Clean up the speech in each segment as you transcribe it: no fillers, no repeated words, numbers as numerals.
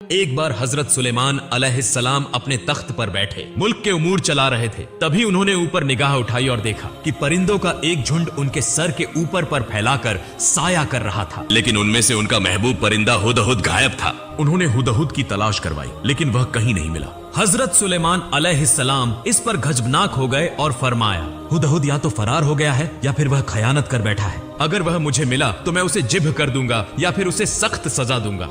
ایک بار حضرت سلیمان علیہ السلام اپنے تخت پر بیٹھے ملک کے امور چلا رہے تھے. تبھی انہوں نے اوپر نگاہ اٹھائی اور دیکھا کہ پرندوں کا ایک جھنڈ ان کے سر کے اوپر پر پھیلا کر سایہ کر رہا تھا. لیکن ان میں سے ان کا محبوب پرندہ ہدہد غائب تھا. انہوں نے ہدہد کی تلاش کروائی لیکن وہ کہیں نہیں ملا. حضرت سلیمان علیہ السلام اس پر گھجبناک ہو گئے اور فرمایا ہدہد یا تو فرار ہو گیا ہے یا پھر وہ خیانت کر بیٹھا ہے. اگر وہ مجھے ملا تو میں اسے جبہ کر دوں گا یا پھر اسے سخت سزا دوں گا.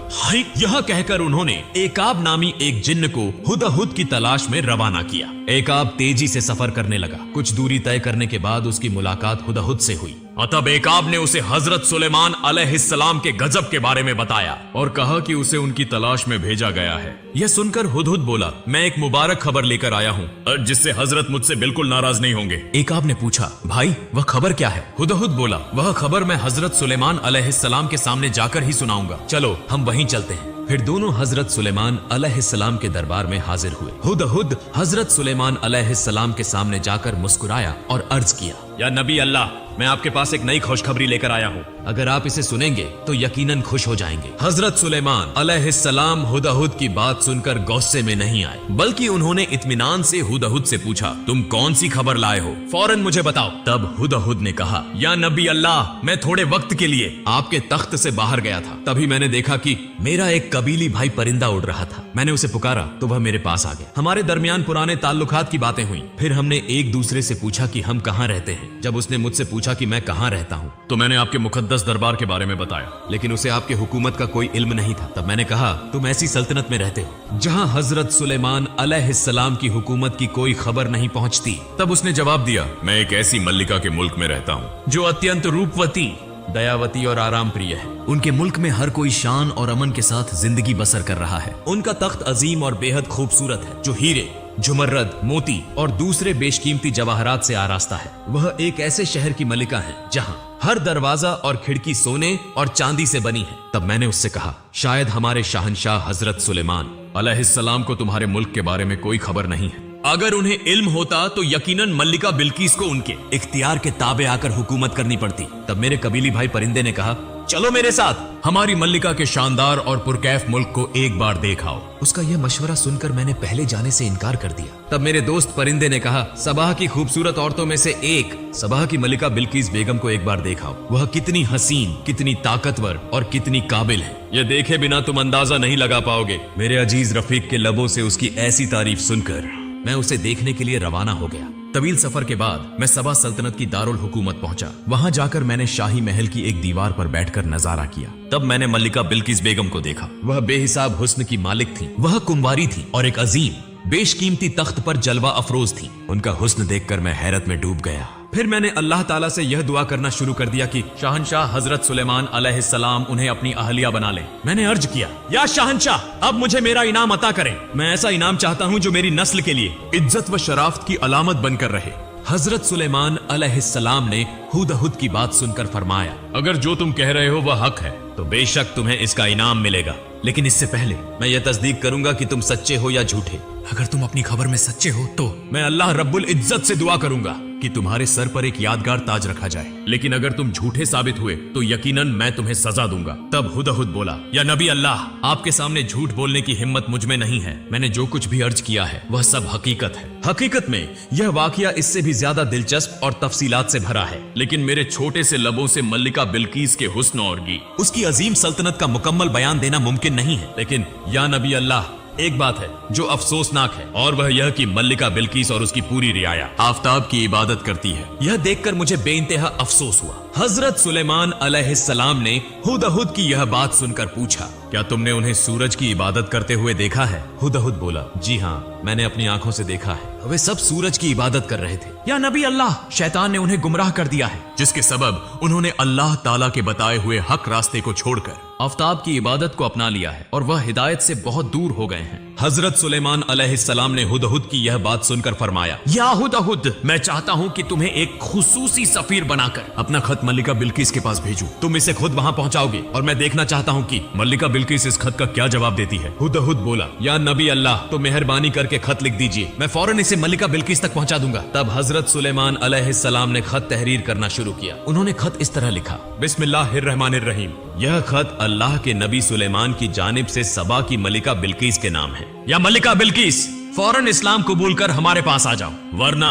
یہاں کہہ کر انہوں نے ایکاب نامی ایک جن کو ہدہد کی تلاش میں روانہ کیا. ایکاب تیزی سے سفر کرنے لگا. کچھ دوری طے کرنے کے بعد اس کی ملاقات ہدہد سے ہوئی. تب ایکاب نے اسے حضرت سلیمان علیہ السلام کے غضب کے بارے میں بتایا اور کہا کہ اسے ان کی تلاش میں بھیجا گیا ہے. یہ سن کر ہدہد بولا میں ایک مبارک خبر لے کر آیا ہوں جس سے حضرت مجھ سے بالکل ناراض نہیں ہوں گے. ایکاب نے پوچھا بھائی وہ خبر کیا ہے؟ ہدہد بولا وہ خبر میں حضرت سلیمان علیہ السلام کے سامنے جا کر ہی سناؤں گا. چلو ہم وہیں چلتے ہیں. پھر دونوں حضرت سلیمان علیہ السلام کے دربار میں حاضر ہوئے. ہدہد حضرت سلیمان علیہ السلام کے سامنے جا کر مسکرایا اور عرض کیا یا نبی اللہ میں آپ کے پاس ایک نئی خوشخبری لے کر آیا ہوں. اگر آپ اسے سنیں گے تو یقیناً خوش ہو جائیں گے. حضرت سلیمان علیہ السلام ہدہد کی بات سن کر غصے میں نہیں آئے بلکہ انہوں نے اطمینان سے ہدہد سے پوچھا تم کون سی خبر لائے ہو؟ فوراً مجھے بتاؤ. تب ہدہد نے کہا یا نبی اللہ میں تھوڑے وقت کے لیے آپ کے تخت سے باہر گیا تھا. تبھی میں نے دیکھا کہ میرا ایک قبیلی بھائی پرندہ اڑ رہا تھا. میں نے اسے پکارا تو وہ میرے پاس آ گیا. ہمارے درمیان پرانے تعلقات کی باتیں ہوئیں. پھر ہم نے ایک دوسرے سے پوچھا کہ ہم کہاں رہتے ہیں. جب اس نے مجھ سے پوچھا کہ میں کہاں رہتا ہوں تو میں نے آپ کے مقدس دربار کے بارے میں بتایا لیکن اسے آپ کے حکومت کا کوئی علم نہیں تھا. تب میں نے کہا تم ایسی سلطنت میں رہتے ہو جہاں حضرت سلیمان علیہ السلام کی حکومت کی کوئی خبر نہیں پہنچتی. تب اس نے جواب دیا میں ایک ایسی ملکہ کے ملک میں رہتا ہوں جو اتینت روپوتی دیاوتی اور آرام پریہ ہے. ان کے ملک میں ہر کوئی شان اور امن کے ساتھ زندگی بسر کر رہا ہے. ان کا تخت عظیم اور بے حد خوبصورت ہے جو ہیرے جمرد موتی اور دوسرے بیش قیمتی جواہرات سے آراستہ ہے. وہ ایک ایسے شہر کی ملکہ ہیں جہاں ہر دروازہ اور کھڑکی سونے اور چاندی سے بنی ہے. تب میں نے اس سے کہا شاید ہمارے شاہنشاہ حضرت سلیمان علیہ السلام کو تمہارے ملک کے بارے میں کوئی خبر نہیں ہے. اگر انہیں علم ہوتا تو یقیناً ملکہ بلقیس کو ان کے اختیار کے تابع آ کر حکومت کرنی پڑتی. تب میرے قبیلی بھائی پرندے نے کہا چلو میرے ساتھ ہماری ملکہ کے شاندار اور پرکیف ملک کو ایک بار دیکھ آؤ. اس کا یہ مشورہ سن کر میں نے پہلے جانے سے انکار کر دیا. تب میرے دوست پرندے نے کہا سبا کی خوبصورت عورتوں میں سے ایک سبا کی ملکہ بلقیس بیگم کو ایک بار دیکھ آؤ. وہ کتنی حسین کتنی طاقتور اور کتنی قابل ہے یہ دیکھے بنا تم اندازہ نہیں لگا پاؤ گے. میرے عزیز رفیق کے لبوں سے اس کی ایسی تعریف سن کر میں اسے دیکھنے کے لیے روانہ ہو گیا. طویل سفر کے بعد میں سبا سلطنت کی دارالحکومت پہنچا. وہاں جا کر میں نے شاہی محل کی ایک دیوار پر بیٹھ کر نظارہ کیا. تب میں نے ملکہ بلقیس بیگم کو دیکھا. وہ بے حساب حسن کی مالک تھی. وہ کنواری تھی اور ایک عظیم بیش قیمتی تخت پر جلوہ افروز تھی. ان کا حسن دیکھ کر میں حیرت میں ڈوب گیا. پھر میں نے اللہ تعالیٰ سے یہ دعا کرنا شروع کر دیا کہ شاہنشاہ حضرت سلیمان علیہ السلام انہیں اپنی اہلیہ بنا لیں. میں نے عرض کیا یا شاہنشاہ اب مجھے میرا انعام عطا کریں. میں ایسا انعام چاہتا ہوں جو میری نسل کے لیے عزت و شرافت کی علامت بن کر رہے. حضرت سلیمان علیہ السلام نے ہدہد کی بات سن کر فرمایا اگر جو تم کہہ رہے ہو وہ حق ہے تو بے شک تمہیں اس کا انعام ملے گا لیکن اس سے پہلے میں یہ تصدیق کروں گا کہ تم سچے ہو یا جھوٹے. اگر تم اپنی خبر میں سچے ہو تو میں اللہ رب العزت سے دعا کروں گا کہ تمہارے سر پر ایک یادگار تاج رکھا جائے لیکن اگر تم جھوٹے ثابت ہوئے تو یقیناً میں تمہیں سزا دوں گا. تب ہدہد بولا یا نبی اللہ آپ کے سامنے جھوٹ بولنے کی ہمت مجھ میں نہیں ہے. میں نے جو کچھ بھی عرض کیا ہے وہ سب حقیقت ہے. حقیقت میں یہ واقعہ اس سے بھی زیادہ دلچسپ اور تفصیلات سے بھرا ہے لیکن میرے چھوٹے سے لبوں سے ملکہ بلقیس کے حسن اور اس کی عظیم سلطنت کا مکمل بیان دینا ممکن نہیں ہے. لیکن یا نبی اللہ ایک بات ہے جو افسوسناک ہے اور وہ یہ کہ ملکہ بلقیس اور اس کی پوری رعایا آفتاب کی عبادت کرتی ہے. یہ دیکھ کر مجھے بے انتہا افسوس ہوا. حضرت سلیمان علیہ السلام نے ہدہد کی یہ بات سن کر پوچھا کیا تم نے انہیں سورج کی عبادت کرتے ہوئے دیکھا ہے؟ ہدہد بولا جی ہاں میں نے اپنی آنکھوں سے دیکھا ہے. وہ سب سورج کی عبادت کر رہے تھے. یا نبی اللہ شیطان نے انہیں گمراہ کر دیا ہے جس کے سبب انہوں نے اللہ تعالیٰ کے بتائے ہوئے حق راستے کو چھوڑ کر آفتاب کی عبادت کو اپنا لیا ہے اور وہ ہدایت سے بہت دور ہو گئے ہیں. حضرت سلیمان علیہ السلام نے ہدہد کی یہ بات سن کر فرمایا یا ہدہد میں چاہتا ہوں کہ تمہیں ایک خصوصی سفیر بنا کر اپنا خط ملکہ بلقیس کے پاس بھیجوں. تم اسے خود وہاں پہنچاؤ گے اور میں دیکھنا چاہتا ہوں کہ ملکہ بلقیس اس خط کا کیا جواب دیتی ہے. ہدہد بولا یا نبی اللہ تو مہربانی کر کے خط لکھ دیجئے میں فوراً اسے ملکہ بلقیس تک پہنچا دوں گا. تب حضرت سلیمان علیہ السلام نے خط تحریر کرنا شروع کیا. انہوں نے خط اس طرح لکھا بسم اللہ الرحمن الرحیم यह खत अल्लाह के नबी सुलेमान की जानिब से सबा की मलिका बिल्किस के नाम है। या मलिका बिल्किस, फौरन इस्लाम कबूल कर हमारे पास आ जाओ, वरना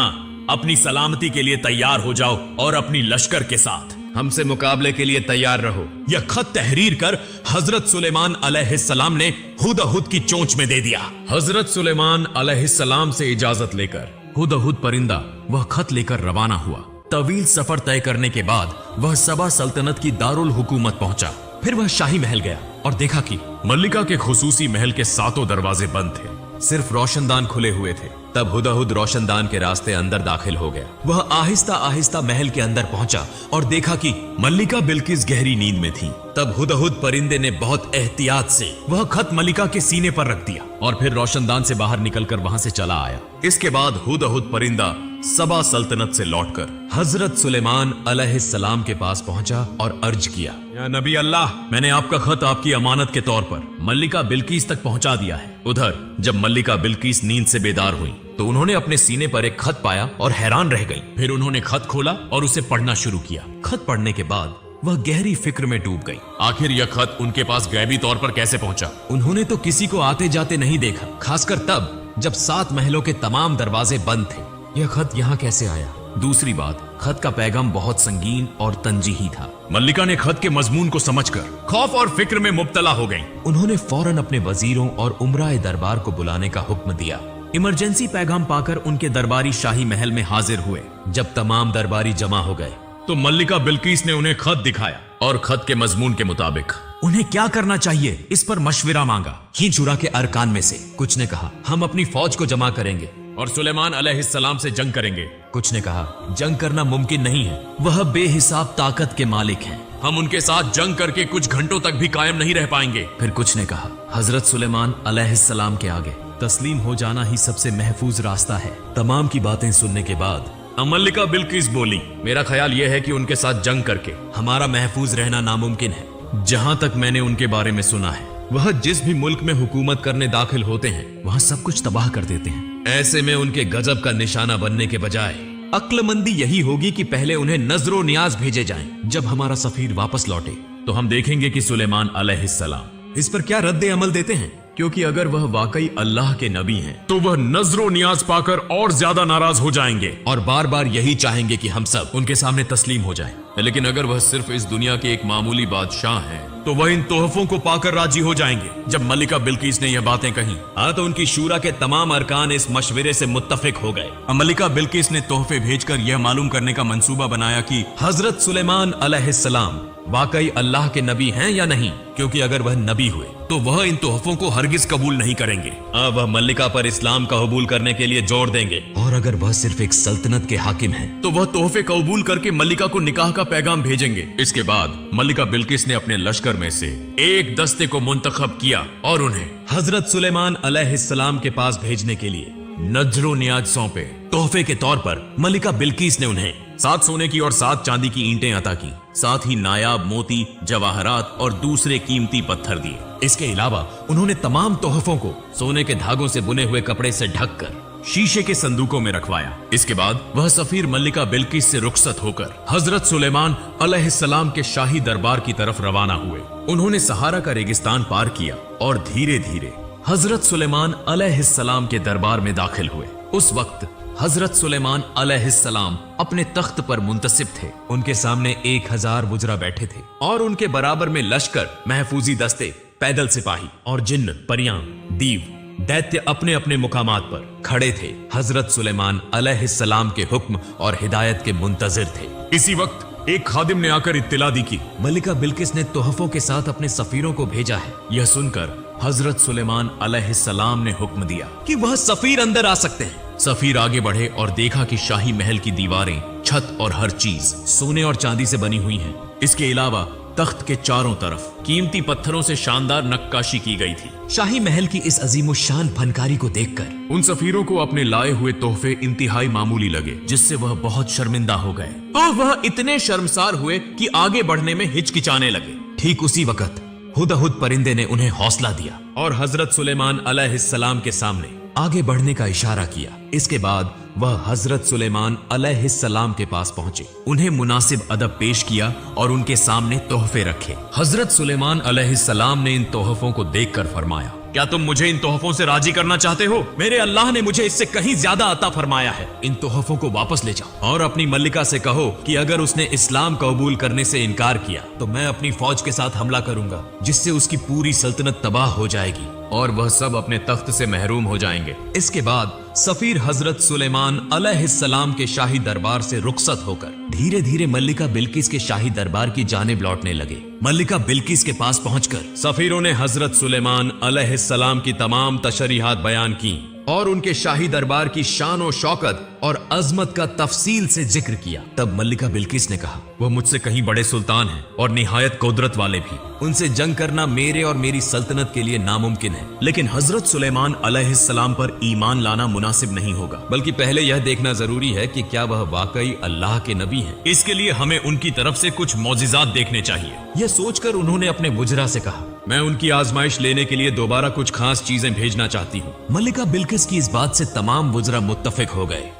अपनी सलामती के लिए तैयार हो जाओ और अपनी लश्कर के साथ हमसे मुकाबले के लिए तैयार रहो। यह खत तहरीर कर हजरत सुलेमान अलैहिस्सलाम ने हुदहुद की चोंच में दे दिया। हजरत सुलेमान अलैहिस्सलाम से इजाजत लेकर हुदहुद परिंदा वह खत लेकर रवाना हुआ। तवील सफर तय करने के बाद वह सबा सल्तनत की दारुल हुकूमत पहुंचा। फिर वह शाही महल गया और देखा कि मल्लिका के खुसूसी महल के सातों दरवाजे बंद थे, सिर्फ रोशनदान खुले हुए थे। तब हुदहुद रोशनदान के रास्ते अंदर दाखिल हो गया। वह आहिस्ता आहिस्ता महल के अंदर पहुंचा और देखा कि मल्लिका बिल्किस गहरी नींद में थी। तब हुदहुद परिंदे ने बहुत एहतियात से वह खत मल्लिका के सीने पर रख दिया और फिर रोशनदान से बाहर निकलकर वहां से चला आया। इसके बाद हुदहुद परिंदा सबा सल्तनत से लौटकर हजरत सुलेमान अलैहिस्सलाम के पास पहुंचा और अर्ज किया, या नबी अल्लाह, मैंने आपका खत आपकी अमानत के तौर पर मल्लिका बिल्किस तक पहुंचा दिया है। उधर जब मल्लिका बिल्किस नींद से बेदार हुई तो उन्होंने अपने सीने पर एक खत पाया और हैरान रह गई। फिर उन्होंने खत खोला और उसे पढ़ना शुरू किया। खत पढ़ने के बाद वह गहरी फिक्र में डूब गई। आखिर यह खत उनके पास गैबी तौर पर कैसे पहुंचा? उन्होंने तो किसी को आते जाते नहीं देखा, खासकर तब जब 7 महलों के तमाम दरवाजे बंद थे। यह खत यहाँ कैसे आया? दूसरी बात, खत का पैगाम बहुत संगीन और तंजीही था। मल्लिका ने खत के मजमून को समझकर खौफ और फिक्र में मुब्तला हो गई। उन्होंने फौरन अपने वजीरों और उमराए दरबार को बुलाने का हुक्म दिया। इमरजेंसी पैगाम पाकर उनके दरबारी शाही महल में हाजिर हुए। जब तमाम दरबारी जमा हो गए तो मल्लिका बिल्किस ने उन्हें खत दिखाया और खत के मजमून के मुताबिक उन्हें क्या करना चाहिए इस पर मशविरा मांगा। हिजुरा के अरकान में से कुछ ने कहा, हम अपनी फौज को जमा करेंगे और सुलेमान अलैहिस्सलाम से जंग करेंगे। कुछ ने कहा, जंग करना मुमकिन नहीं है, वह बेहिसाब ताकत के मालिक हैं, हम उनके साथ जंग करके कुछ घंटों तक भी कायम नहीं रह पाएंगे। फिर कुछ ने कहा, हजरत सुलेमान अलैहिस्सलाम के आगे तस्लीम हो जाना ही सबसे महफूज रास्ता है। तमाम की बातें सुनने के बाद मल्लिका बिल्किस बोली, मेरा ख्याल यह है कि उनके साथ जंग करके हमारा महफूज रहना नामुमकिन है। जहां तक मैंने उनके बारे में सुना है, वह जिस भी मुल्क में हुकूमत करने दाखिल होते हैं वहां सब कुछ तबाह कर देते हैं। ऐसे में उनके गजब का निशाना बनने के बजाय अक्लमंदी यही होगी कि पहले उन्हें नजरो नियाज भेजे जाएं। जब हमारा सफीर वापस लौटे तो हम देखेंगे कि सुलेमान अलैहिस्सलाम इस पर क्या रद्द अमल देते हैं, क्योंकि अगर वह वाकई अल्लाह के नबी हैं तो वह नजरो नियाज पाकर और ज्यादा नाराज हो जाएंगे और बार बार यही चाहेंगे कि हम सब उनके सामने तस्लीम हो जाएं। लेकिन अगर वह सिर्फ इस दुनिया के एक मामूली बादशाह हैं तो वह इन तोहफों को पाकर राजी हो जाएंगे। जब मल्लिका बिल्किस ने यह बातें कही तो उनकी शूरा के तमाम अरकान इस मशवरे से मुत्तफिक हो गए। मल्लिका बिल्किस ने तोहफे भेजकर यह मालूम करने का मंसूबा बनाया कि हजरत सुलेमान अलैहिस्सलाम वाकई अल्लाह के नबी हैं या नहीं, क्योंकि अगर वह नबी हुए तो वह इन तोहफों को हरगिज कबूल नहीं करेंगे। अब वह मल्लिका पर इस्लाम का कबूल करने के लिए जोर देंगे, और अगर वह सिर्फ एक सल्तनत के हाकिम हैं तो वह तोहफे कबूल करके मल्लिका को निकाह का पैगाम भेजेंगे। इसके बाद मल्लिका बिल्किस ने अपने लश्कर में से एक दस्ते को मुंतखब किया और उन्हें हजरत सुलेमान अलैहिस्सलाम के पास भेजने के लिए नजरो नियाज सौंपे। तोहफे के तौर पर मल्लिका बिल्किस ने उन्हें 7 सोने की और 7 चांदी की ईंटें अता की, साथ ही नायाब मोती, जवाहरात और दूसरे कीमती पत्थर दिए। इसके अलावा उन्होंने तमाम तोहफों को सोने के धागों से बुने हुए कपड़े से ढककर शीशे के संदूकों में रखवाया। इसके बाद वह सफीर मल्लिका बिल्किस से रुखसत होकर हजरत सुलेमान अलैहिस्सलाम के शाही दरबार की तरफ रवाना हुए। उन्होंने सहारा का रेगिस्तान पार किया और धीरे धीरे हजरत सुलेमान अलैहिस्सलाम के दरबार में दाखिल हुए। उस वक्त हजरत सुलेमान अलैहिस्सलाम अपने तख्त पर मुंतसिब थे। उनके सामने 1000 वुजरा बैठे थे और उनके बराबर में लश्कर, महफूजी दस्ते, पैदल सिपाही और जिन्न, परियां, दीव, दैत्य अपने अपने मुकामात पर खड़े थे। हजरत सुलेमान अलैहिस्सलाम के हुक्म और हिदायत के मुंतजिर थे। इसी वक्त एक खादिम ने आकर इत्तिला दी कि मल्लिका बिल्किस ने तोहफों के साथ अपने सफीरों को भेजा है। यह सुनकर हजरत सुलेमान अलैहिस्सलाम ने हुक्म दिया कि वह सफीर अंदर आ सकते हैं। सफीर आगे बढ़े और देखा कि शाही महल की दीवारें, छत और हर चीज सोने और चांदी से बनी हुई है। इसके अलावा तख्त के चारों तरफ कीमती पत्थरों से शानदार नक्काशी की गई थी। शाही महल की इस अजीमुशान फनकारी को देखकर उन सफीरों को अपने लाए हुए तोहफे इंतहाई मामूली लगे, जिससे वह बहुत शर्मिंदा हो गए और वह इतने शर्मसार हुए कि आगे बढ़ने में हिचकिचाने लगे। ठीक उसी वक्त हुदहुद परिंदे ने उन्हें हौसला दिया और हजरत सुलेमान अलैहिस्सलाम के सामने आगे बढ़ने का इशारा किया। इसके बाद वह हजरत सुलेमान अलैहिस्सलाम के पास पहुंचे, उन्हें मुनासिब अदब पेश किया और उनके सामने तोहफे रखे। हजरत सुलेमान अलैहिस्सलाम ने इन तोहफों को देखकर फरमाया, क्या तुम मुझे इन तोहफों से राजी करना चाहते हो? मेरे अल्लाह ने मुझे इससे कहीं ज्यादा अता फरमाया है। इन तोहफों को वापस ले जाओ और अपनी मल्लिका से कहो कि अगर उसने इस्लाम कबूल करने से इनकार किया तो मैं अपनी फौज के साथ हमला करूंगा, जिससे उसकी पूरी सल्तनत तबाह हो जाएगी और वह सब अपने तख्त से महरूम हो जाएंगे। इसके बाद सफीर हजरत सुलेमान अलैहिस्सलाम के शाही दरबार से रुखसत होकर धीरे धीरे मल्लिका बिल्किस के शाही दरबार की जानिब लौटने लगे। मल्लिका बिल्किस के पास पहुंचकर सफीरों ने हजरत सुलेमान अलैहिस्सलाम की तमाम तशरीहात बयान की और उनके शाही दरबार की शान और शौकत और अजमत का तफसील से जिक्र किया। तब मल्लिका बिल्किस ने कहा, वह मुझसे कहीं बड़े सुल्तान हैं और निहायत कुदरत वाले भी। उनसे जंग करना मेरे और मेरी सल्तनत के लिए नामुमकिन है, लेकिन हजरत सुलेमान अलैहिस्सलाम पर ईमान लाना मुनासिब नहीं होगा, बल्कि पहले यह देखना जरूरी है कि क्या वह वाकई अल्लाह के नबी हैं। इसके लिए हमें उनकी तरफ से कुछ मौजिज़ात देखने चाहिए। यह सोचकर उन्होंने अपने मुजरा से कहा, मैं उनकी आजमाइश लेने के लिए दोबारा कुछ खास चीजें भेजना चाहती हूँ। मल्लिका बिल्किस की इस बात से तमाम वुज़रा मुत्तफिक हो गए।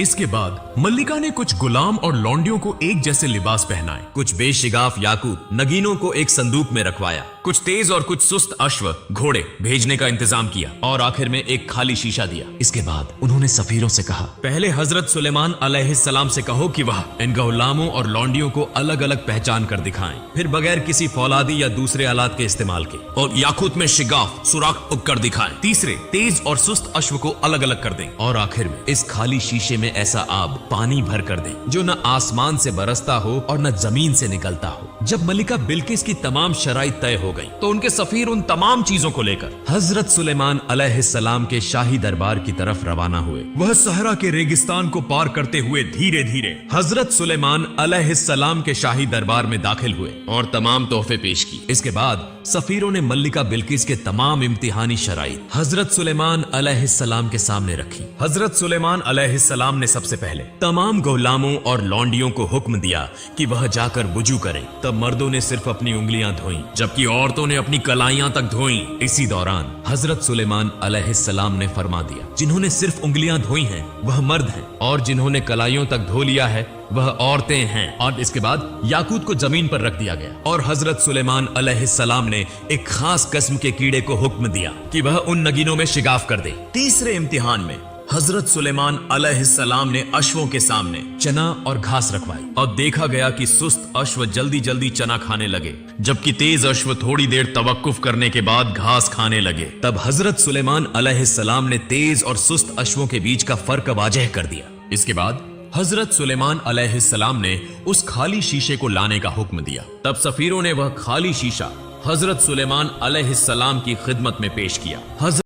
इसके बाद मल्लिका ने कुछ गुलाम और लौंडियों को एक जैसे लिबास पहनाए, कुछ बेशिगाफ याकूत नगीनों को एक संदूक में रखवाया, कुछ तेज और कुछ सुस्त अश्व घोड़े भेजने का इंतजाम किया और आखिर में एक खाली शीशा दिया। इसके बाद उन्होंने सफीरों से कहा, पहले हजरत सुलेमान अलैहिस्सलाम से कहो कि वह इन गुलामों और लौंडियों को अलग अलग पहचान कर दिखाएं, फिर बगैर किसी फौलादी या दूसरे आलात के इस्तेमाल के, और याकूत में शिगाफ सुराख उगकर दिखाएं। तीसरे, तेज और सुस्त अश्व को अलग अलग कर दें और आखिर में इस खाली शीशे में ऐसा आब पानी भर कर दें जो न आसमान से बरसता हो और न जमीन से निकलता हो। जब मल्लिका बिल्किस की तमाम शराइत तय हो गई तो उनके सफीर उन तमाम चीजों को लेकर हजरत सुलेमान अलैहिस्सलाम के शाही दरबार की तरफ रवाना हुए। वह सहरा के रेगिस्तान को पार करते हुए धीरे धीरे हजरत सुलेमान अलैहिस्सलाम के शाही दरबार में दाखिल हुए और तमाम तोहफे पेश की। इसके बाद सफीरों ने मल्लिका बिल्किस के तमाम इम्तिहानी शराइत हजरत सुलेमान अलैहिस्सलाम के सामने रखी। हजरत सुलेमान अलैहिस्सलाम ने सबसे पहले तमाम गुलामों और लौंडियों को हुक्म दिया कि वह जाकर वुजू करें। तब मर्दों ने सिर्फ अपनी उंगलियां धोई जबकि औरतों ने अपनी कलाइयां तक धोई। इसी दौरान हजरत सुलेमान अलैहिस्सलाम ने फरमा दिया, जिन्होंने सिर्फ उंगलियां धोई हैं वह मर्द हैं और जिन्होंने कलाइयों तक धो लिया है वह औरतें हैं। और इसके बाद याकूत को जमीन पर रख दिया गया और हजरत सुलेमान अलैहिस्सलाम ने एक खास किस्म के कीड़े को हुक्म दिया कि वह उन नगीनों में शिगाफ कर दे। तीसरे इम्तिहान में हजरत सुलेमान अलैहिस्सलाम ने अश्वों के सामने चना और घास रखवाई और देखा गया कि सुस्त अश्व जल्दी जल्दी चना खाने लगे जबकि तेज अश्व थोड़ी देर तवक्कुफ करने के बाद घास खाने लगे। तब हजरत सुलेमान अलैहिस्सलाम ने तेज और सुस्त अश्वों के बीच का फर्क वाज़ेह कर दिया। इसके बाद हजरत सुलेमान अलैहिस्सलाम ने उस खाली शीशे को लाने का हुक्म दिया। तब सफीरों ने वह खाली शीशा हजरत सुलेमान अलैहिस्सलाम की खिदमत में पेश किया।